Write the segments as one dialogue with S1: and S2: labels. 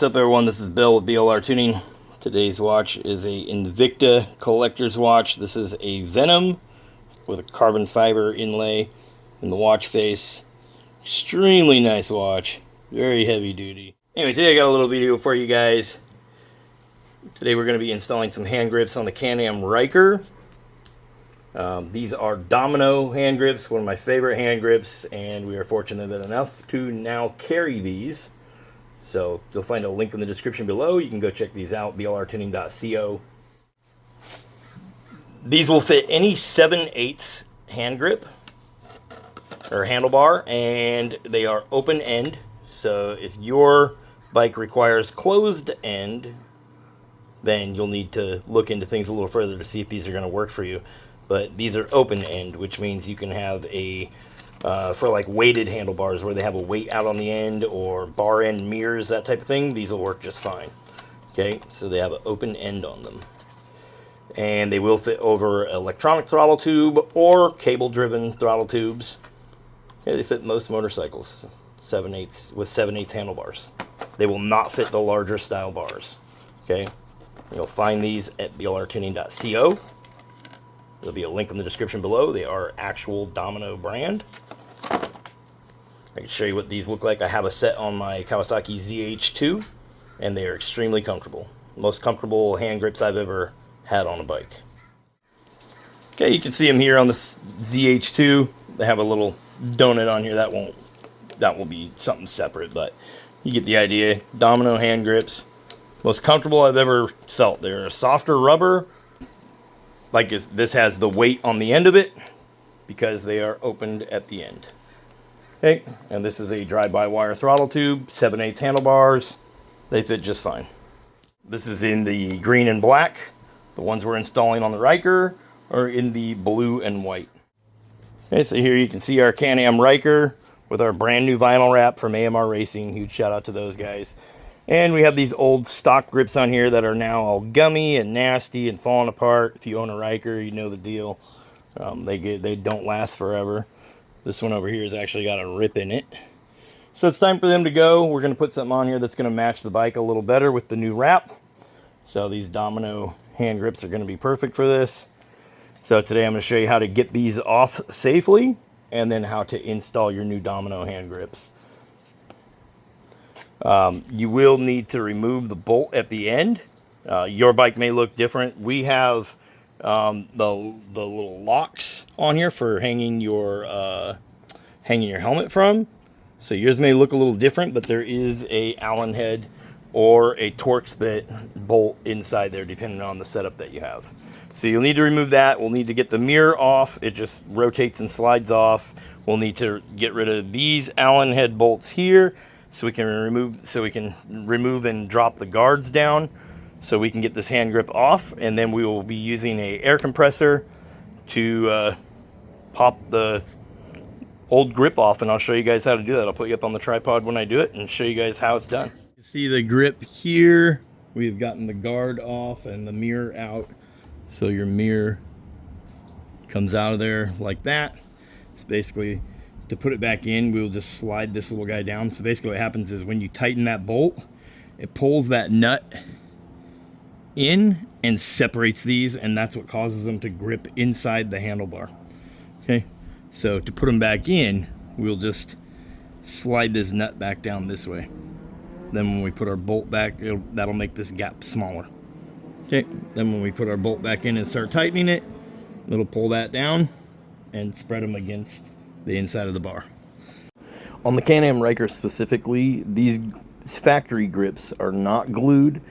S1: What's up everyone, this is Bill with BLR Tuning. Today's watch is a Invicta collector's watch. This is a Venom with a carbon fiber inlay in the watch face. Extremely nice watch, very heavy duty. Anyway, today I got a little video for you guys. Today we're going to be installing some hand grips on the Can-Am Ryker. These are Domino hand grips, one of my favorite hand grips, and we are fortunate enough to now carry these. So you'll find a link in the description below. You can go check these out, blrtuning.co. These will fit any 7/8 hand grip or handlebar, and they are open end. So if your bike requires closed end, then you'll need to look into things a little further to see if these are going to work for you. But these are open end, which means you can have a for like weighted handlebars where they have a weight out on the end, or bar end mirrors, that type of thing. These will work just fine. Okay, so they have an open end on them, and they will fit over electronic throttle tube or cable driven throttle tubes. Okay, they fit most motorcycles 7/8 with 7/8 handlebars. They will not fit the larger style bars. Okay, you'll find these at blrtuning.co. There'll be a link in the description below. They are actual Domino brand. I can show you what these look like. I have a set on my Kawasaki ZH2, and they are extremely comfortable. Most comfortable hand grips I've ever had on a bike. Okay, you can see them here on this ZH2. They have a little donut on here. That will be something separate, but you get the idea. Domino hand grips. Most comfortable I've ever felt. They're a softer rubber. Like this has the weight on the end of it because they are opened at the end. Okay, and this is a drive-by-wire throttle tube, 7/8 handlebars. They fit just fine. This is in the green and black. The ones we're installing on the Ryker are in the blue and white. Okay, so here you can see our Can-Am Ryker with our brand new vinyl wrap from AMR Racing. Huge shout out to those guys. And we have these old stock grips on here that are now all gummy and nasty and falling apart. If you own a Ryker, you know the deal. They don't last forever. This one over here has actually got a rip in it. So it's time for them to go. We're going to put something on here that's going to match the bike a little better with the new wrap. So these Domino hand grips are going to be perfect for this. So today I'm going to show you how to get these off safely, and then how to install your new Domino hand grips. You will need to remove the bolt at the end. Your bike may look different. We have the little locks on here for hanging your helmet from. So yours may look a little different, but there is a Allen head or a Torx bit bolt inside there, depending on the setup that you have. So you'll need to remove that. We'll need to get the mirror off. It just rotates and slides off. We'll need to get rid of these Allen head bolts here, so we can remove and drop the guards down, so we can get this hand grip off. And then we will be using a air compressor to pop the old grip off, and I'll show you guys how to do that. I'll put you up on the tripod when I do it and show you guys how it's done. You see the grip here. We've gotten the guard off and the mirror out, so your mirror comes out of there like that. It's basically, to put it back in, we'll just slide this little guy down. So basically what happens is when you tighten that bolt, it pulls that nut in and separates these, and that's what causes them to grip inside the handlebar. Okay, so to put them back in, we'll just slide this nut back down this way. Then when we put our bolt back, that'll make this gap smaller. Okay, then when we put our bolt back in and start tightening it, it'll pull that down and spread them against the inside of the bar. On the Can-Am Ryker specifically, these factory grips are not glued.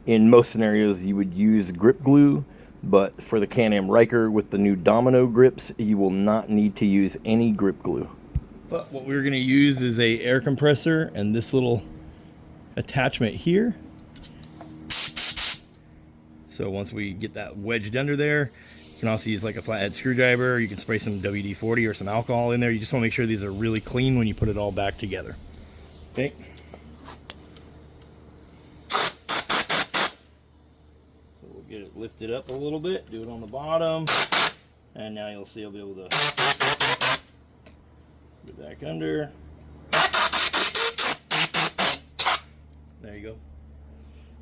S1: In most scenarios you would use grip glue, but for the Can-Am Ryker with the new Domino grips, you will not need to use any grip glue. But what we're going to use is a air compressor and this little attachment here. So once we get that wedged under there, you can also use like a flathead screwdriver. You can spray some WD-40 or some alcohol in there. You just want to make sure these are really clean when you put it all back together. Okay. So we'll get it lifted up a little bit, do it on the bottom, and now you'll see I'll be able to get back under. There you go.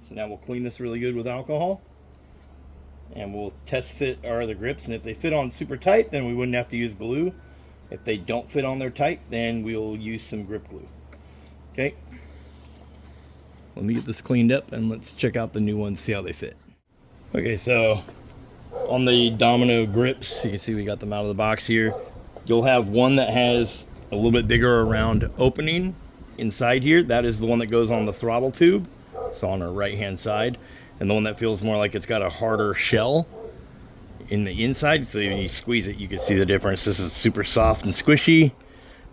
S1: So now we'll clean this really good with alcohol. And we'll test fit our other grips. And if they fit on super tight, then we wouldn't have to use glue. If they don't fit on there tight, then we'll use some grip glue. Okay. Let me get this cleaned up and let's check out the new ones, see how they fit. Okay, so on the Domino grips, you can see we got them out of the box here. You'll have one that has a little bit bigger around opening inside here. That is the one that goes on the throttle tube, so on our right hand side. And the one that feels more like it's got a harder shell in the inside, so when you squeeze it you can see the difference. This is super soft and squishy,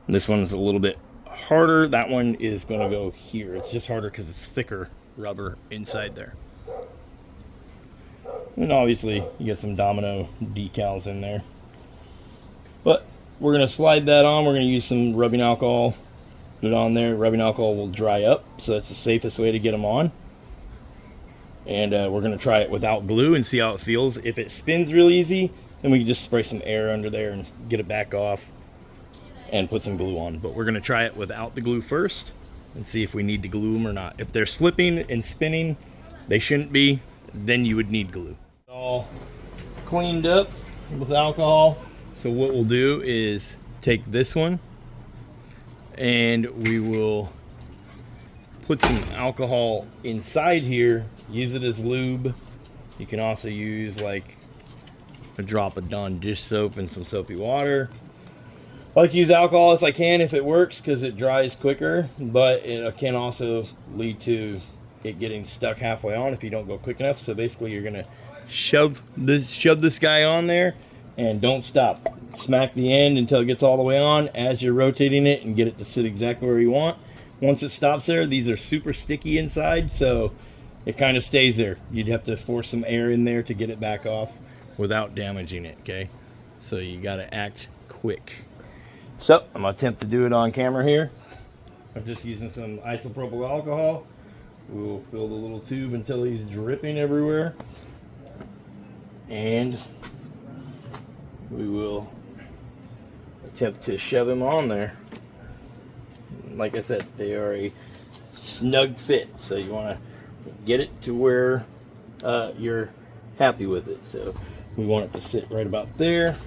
S1: and this one is a little bit harder. That one is going to go here. It's just harder because it's thicker rubber inside there. And obviously you get some Domino decals in there, but we're going to slide that on. We're going to use some rubbing alcohol, put it on there. Rubbing alcohol will dry up, so that's the safest way to get them on. And we're going to try it without glue and see how it feels. If it spins real easy, then we can just spray some air under there and get it back off and put some glue on. But we're going to try it without the glue first and see if we need to glue them or not. If they're slipping and spinning, they shouldn't be, then you would need glue. All cleaned up with alcohol. So what we'll do is take this one and we will put some alcohol inside here, use it as lube. You can also use like a drop of Dawn dish soap and some soapy water. I like to use alcohol if I can, if it works, because it dries quicker, but it can also lead to it getting stuck halfway on if you don't go quick enough. So basically you're gonna shove this guy on there and don't stop. Smack the end until it gets all the way on as you're rotating it and get it to sit exactly where you want. Once it stops there, these are super sticky inside, so it kind of stays there. You'd have to force some air in there to get it back off without damaging it, okay? So you gotta act quick. So I'm gonna attempt to do it on camera here. I'm just using some isopropyl alcohol. We'll fill the little tube until he's dripping everywhere. And we will attempt to shove him on there. Like I said, they are a snug fit, so you want to get it to where you're happy with it. So we want it to sit right about there.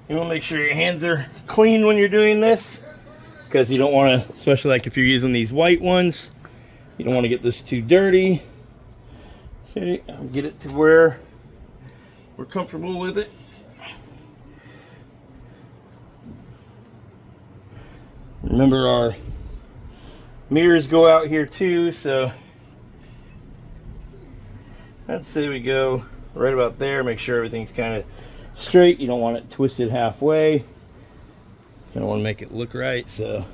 S1: You want to make sure your hands are clean when you're doing this, because you don't want to, especially like if you're using these white ones, you don't want to get this too dirty. Okay, I'll get it to where we're comfortable with it. Remember, our mirrors go out here too, so I'd say we go right about there. Make sure everything's kind of straight. You don't want it twisted halfway. You don't want to make it look right, so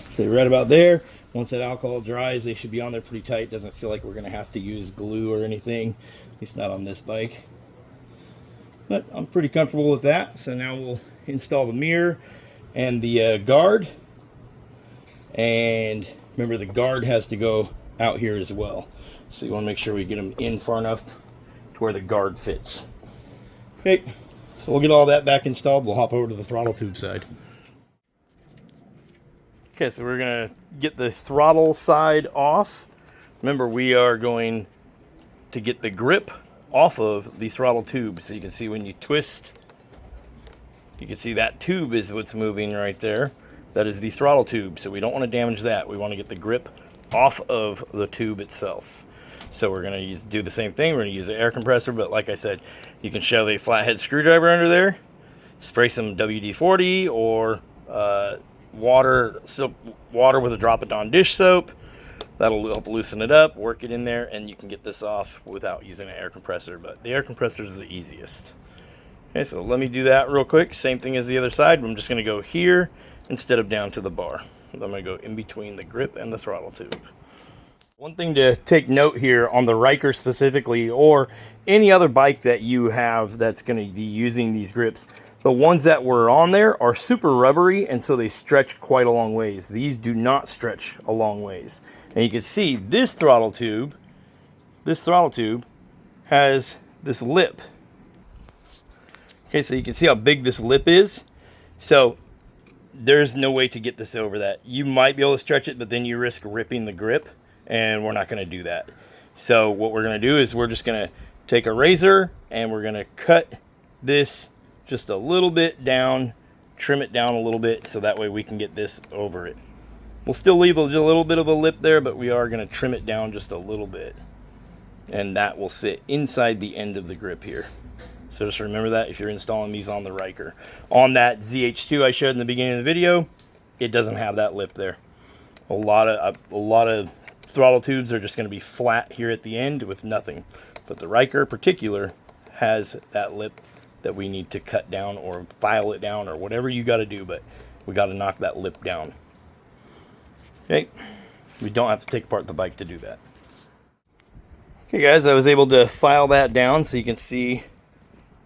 S1: stay right about there. Once that alcohol dries, they should be on there pretty tight. Doesn't feel like we're going to have to use glue or anything, at least not on this bike. But I'm pretty comfortable with that. So now we'll install the mirror and the guard. And remember, the guard has to go out here as well. So you want to make sure we get them in far enough to where the guard fits. Okay, so we'll get all that back installed. We'll hop over to the throttle tube side. Okay, so we're gonna get the throttle side off. Remember, we are going to get the grip off of the throttle tube. So you can see when you twist, you can see that tube is what's moving right there. That is the throttle tube, so we don't want to damage that. We want to get the grip off of the tube itself. So we're going to do the same thing. We're going to use the air compressor, but like I said, you can shove a flathead screwdriver under there, spray some WD-40 or water with a drop of Dawn dish soap. That'll help loosen it up, work it in there, and you can get this off without using an air compressor, but the air compressor is the easiest. Okay, so let me do that real quick. Same thing as the other side. I'm just going to go here instead of down to the bar. I'm going to go in between the grip and the throttle tube. One thing to take note here on the Ryker specifically, or any other bike that you have that's going to be using these grips, the ones that were on there are super rubbery, and so they stretch quite a long ways. These do not stretch a long ways. And you can see this throttle tube has this lip. Okay, so you can see how big this lip is. So there's no way to get this over that. You might be able to stretch it, but then you risk ripping the grip, and we're not going to do that. So what we're going to do is we're just going to take a razor and we're going to cut this just a little bit down, trim it down a little bit, so that way we can get this over it. We'll still leave a little bit of a lip there, but we are going to trim it down just a little bit, and that will sit inside the end of the grip here. So just remember that if you're installing these on the Ryker. On that ZH2 I showed in the beginning of the video, it doesn't have that lip there. A lot of throttle tubes are just going to be flat here at the end with nothing. But the Ryker in particular has that lip that we need to cut down or file it down or whatever you got to do, but we got to knock that lip down. Okay, we don't have to take apart the bike to do that. Okay guys, I was able to file that down so you can see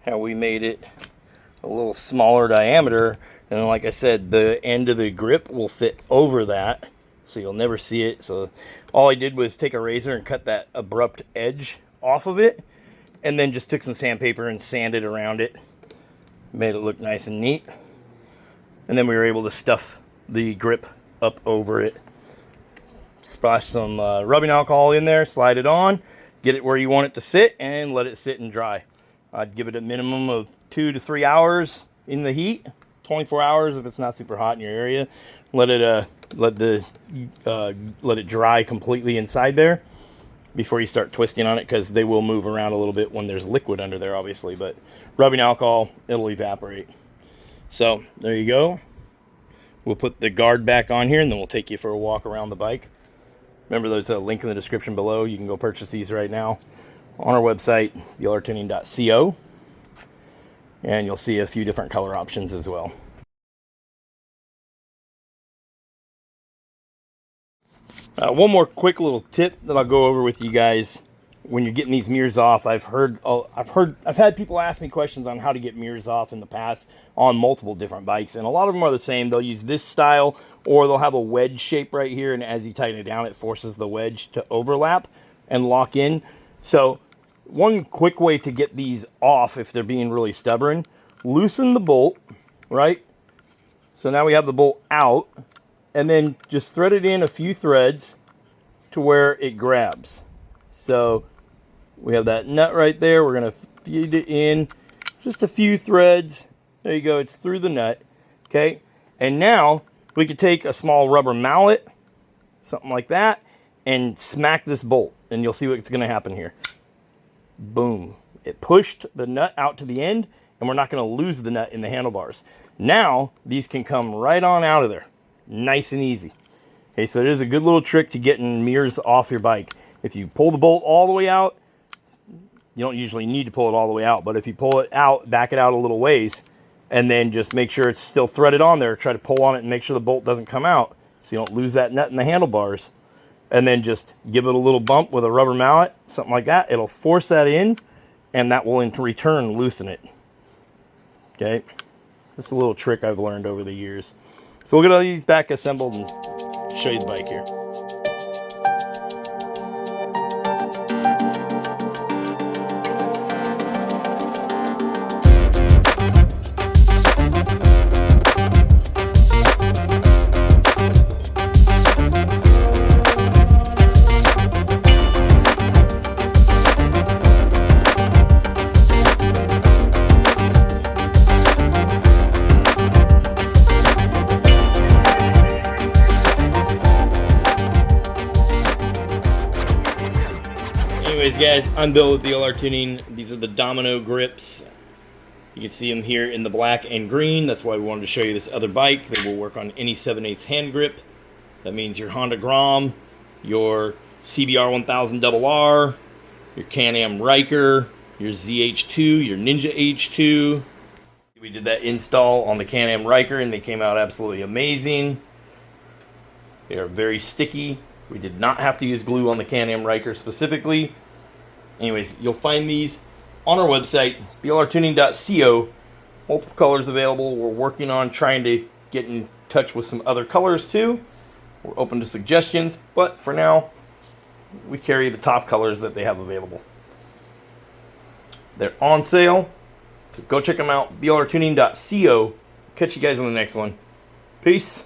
S1: how we made it a little smaller diameter. And like I said, the end of the grip will fit over that, so you'll never see it. So all I did was take a razor and cut that abrupt edge off of it, and then just took some sandpaper and sanded around it. Made it look nice and neat. And then we were able to stuff the grip up over it. Splash some rubbing alcohol in there, slide it on, get it where you want it to sit, and let it sit and dry. I'd give it a minimum of 2 to 3 hours in the heat, 24 hours if it's not super hot in your area. Let it dry completely inside there before you start twisting on it, because they will move around a little bit when there's liquid under there, obviously. But rubbing alcohol, it'll evaporate. So there you go. We'll put the guard back on here, and then we'll take you for a walk around the bike. Remember, there's a link in the description below. You can go purchase these right now on our website, theLRtuning.co, and you'll see a few different color options as well. One more quick little tip that I'll go over with you guys when you're getting these mirrors off. I've had people ask me questions on how to get mirrors off in the past on multiple different bikes, and a lot of them are the same. They'll use this style, or they'll have a wedge shape right here, and as you tighten it down, it forces the wedge to overlap and lock in. So one quick way to get these off if they're being really stubborn, loosen the bolt, right? So now we have the bolt out, and then just thread it in a few threads to where it grabs. So we have that nut right there. We're going to feed it in just a few threads. There you go. It's through the nut. Okay. And now we could take a small rubber mallet, something like that, and smack this bolt, and you'll see what's going to happen here. Boom. It pushed the nut out to the end, and we're not going to lose the nut in the handlebars. Now these can come right on out of there. Nice and easy. Okay, so it is a good little trick to getting mirrors off your bike. If you pull the bolt all the way out, you don't usually need to pull it all the way out, but if you pull it out, back it out a little ways, and then just make sure it's still threaded on there, try to pull on it and make sure the bolt doesn't come out so you don't lose that nut in the handlebars, and then just give it a little bump with a rubber mallet, something like that. It'll force that in, and that will in return loosen it. Okay, that's a little trick I've learned over the years. So we'll get all these back assembled and show you the bike here. Anyways, guys, I'm Bill with DLR Tuning. These are the Domino grips. You can see them here in the black and green. That's why we wanted to show you this other bike. They will work on any 7/8 hand grip. That means your Honda Grom, your CBR 1000RR, your Can-Am Ryker, your ZH2, your Ninja H2. We did that install on the Can-Am Ryker, and they came out absolutely amazing. They are very sticky, We did not have to use glue on the Can-Am Ryker specifically. Anyways, you'll find these on our website, blrtuning.co. Multiple colors available. We're working on trying to get in touch with some other colors too. We're open to suggestions, but for now, we carry the top colors that they have available. They're on sale, so go check them out, blrtuning.co. Catch you guys on the next one. Peace.